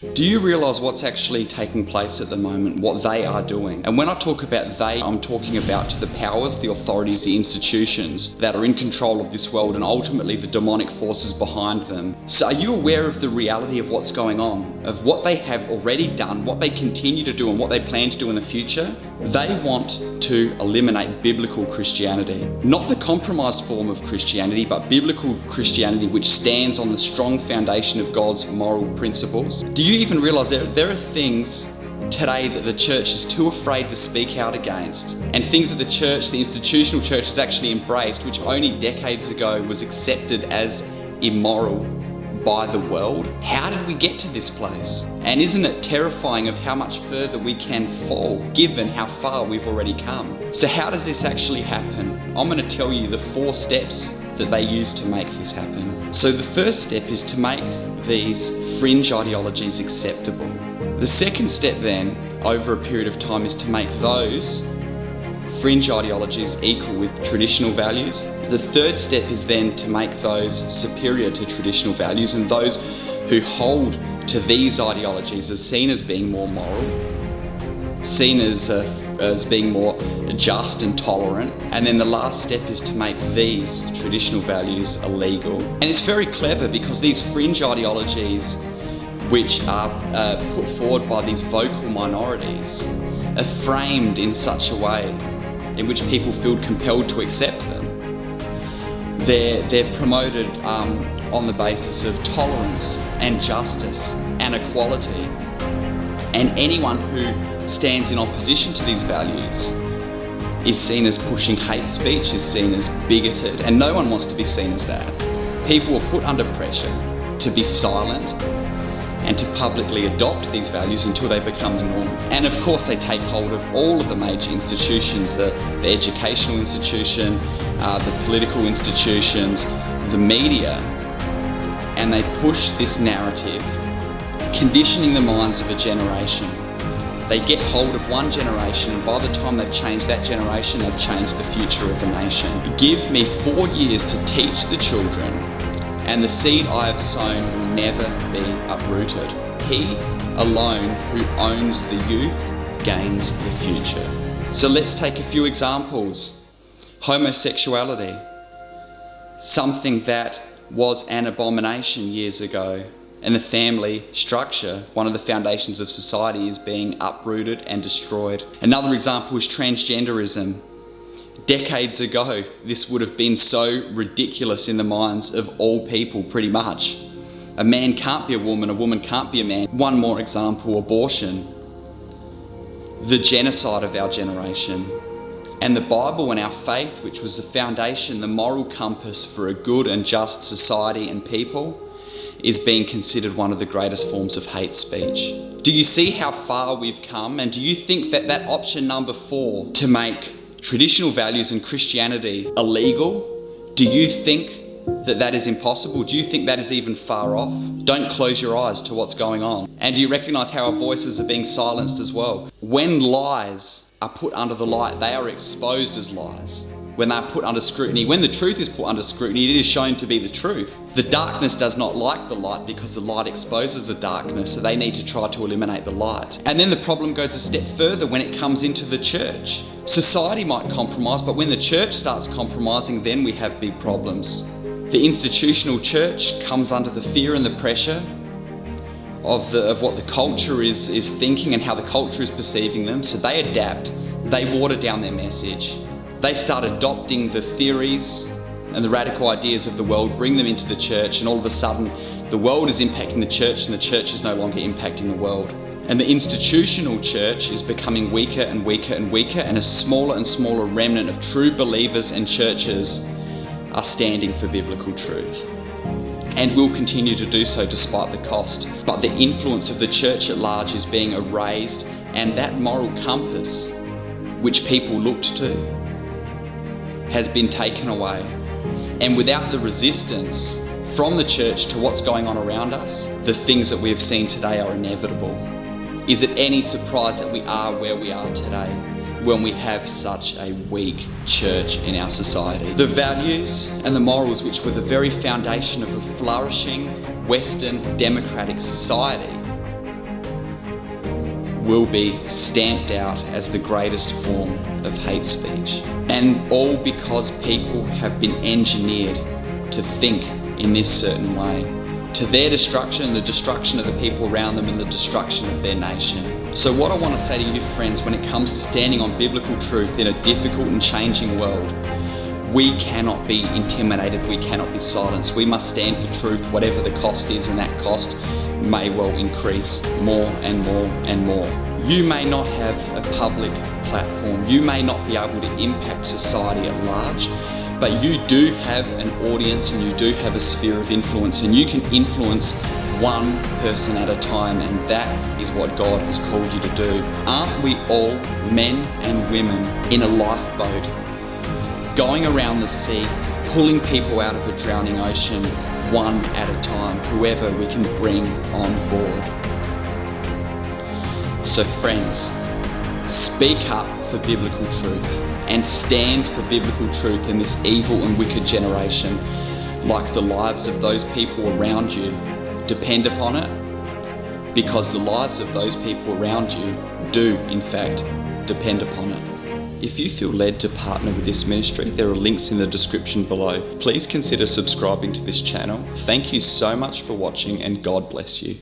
Do you realise what's actually taking place at the moment, what they are doing? And when I talk about they, I'm talking about the powers, the authorities, the institutions that are in control of this world and ultimately the demonic forces behind them. So are you aware of the reality of what's going on, of what they have already done, what they continue to do and what they plan to do in the future? They want to eliminate biblical Christianity. Not the compromised form of Christianity, but biblical Christianity which stands on the strong foundation of God's moral principles. Do you even realise there are things today that the church is too afraid to speak out against, and things that the church, the institutional church, has actually embraced, which only decades ago was accepted as immoral by the world? How did we get to this place? And isn't it terrifying of how much further we can fall given how far we've already come? So how does this actually happen? I'm going to tell you the 4 steps that they use to make this happen. So the first step is to make these fringe ideologies acceptable. The second step then, over a period of time, is to make those fringe ideologies equal with traditional values. The third step is then to make those superior to traditional values, and those who hold to these ideologies are seen as being more moral, seen as being more just and tolerant. And then the last step is to make these traditional values illegal. And it's very clever because these fringe ideologies, which are put forward by these vocal minorities, are framed in such a way in which people feel compelled to accept them. They're promoted on the basis of tolerance and justice and equality. And anyone who stands in opposition to these values is seen as pushing hate speech, is seen as bigoted, and no one wants to be seen as that. People are put under pressure to be silent and to publicly adopt these values until they become the norm. And of course they take hold of all of the major institutions, the educational institution, the political institutions, the media, and they push this narrative, conditioning the minds of a generation. They get hold of one generation, and by the time they've changed that generation, they've changed the future of a nation. Give me 4 years to teach the children, and the seed I have sown will never be uprooted. He alone who owns the youth gains the future. So let's take a few examples. Homosexuality, something that was an abomination years ago. And the family structure, one of the foundations of society, is being uprooted and destroyed. Another example is transgenderism. Decades ago, this would have been so ridiculous in the minds of all people, pretty much. A man can't be a woman can't be a man. One more example, abortion. The genocide of our generation. And the Bible and our faith, which was the foundation, the moral compass for a good and just society and people, is being considered one of the greatest forms of hate speech. Do you see how far we've come? And do you think that that option number 4, to make traditional values and Christianity illegal, do you think that that is impossible? Do you think that is even far off? Don't close your eyes to what's going on. And do you recognise how our voices are being silenced as well? When lies are put under the light, they are exposed as lies. When they are put under scrutiny, when the truth is put under scrutiny, it is shown to be the truth. The darkness does not like the light because the light exposes the darkness, so they need to try to eliminate the light. And then the problem goes a step further when it comes into the church. Society might compromise, but when the church starts compromising, then we have big problems. The institutional church comes under the fear and the pressure of what the culture is thinking and how the culture is perceiving them, so they adapt, they water down their message. They start adopting the theories and the radical ideas of the world, bring them into the church, and all of a sudden the world is impacting the church and the church is no longer impacting the world. And the institutional church is becoming weaker and weaker and weaker, and a smaller and smaller remnant of true believers and churches are standing for biblical truth. And will continue to do so despite the cost. But the influence of the church at large is being erased, and that moral compass which people looked to has been taken away. And without the resistance from the church to what's going on around us, the things that we have seen today are inevitable. Is it any surprise that we are where we are today when we have such a weak church in our society? The values and the morals, which were the very foundation of a flourishing Western democratic society, will be stamped out as the greatest form of hate speech. And all because people have been engineered to think in this certain way, to their destruction, the destruction of the people around them, and the destruction of their nation. So what I want to say to you, friends, when it comes to standing on biblical truth in a difficult and changing world, we cannot be intimidated, we cannot be silenced. We must stand for truth, whatever the cost is, and that cost may well increase more and more and more. You may not have a public platform, you may not be able to impact society at large, but you do have an audience and you do have a sphere of influence, and you can influence one person at a time, and that is what God has called you to do. Aren't we all men and women in a lifeboat, going around the sea, pulling people out of a drowning ocean one at a time, whoever we can bring on board? So friends, speak up for biblical truth and stand for biblical truth in this evil and wicked generation, like the lives of those people around you depend upon it, because the lives of those people around you do, in fact, depend upon it. If you feel led to partner with this ministry, there are links in the description below. Please consider subscribing to this channel. Thank you so much for watching, and God bless you.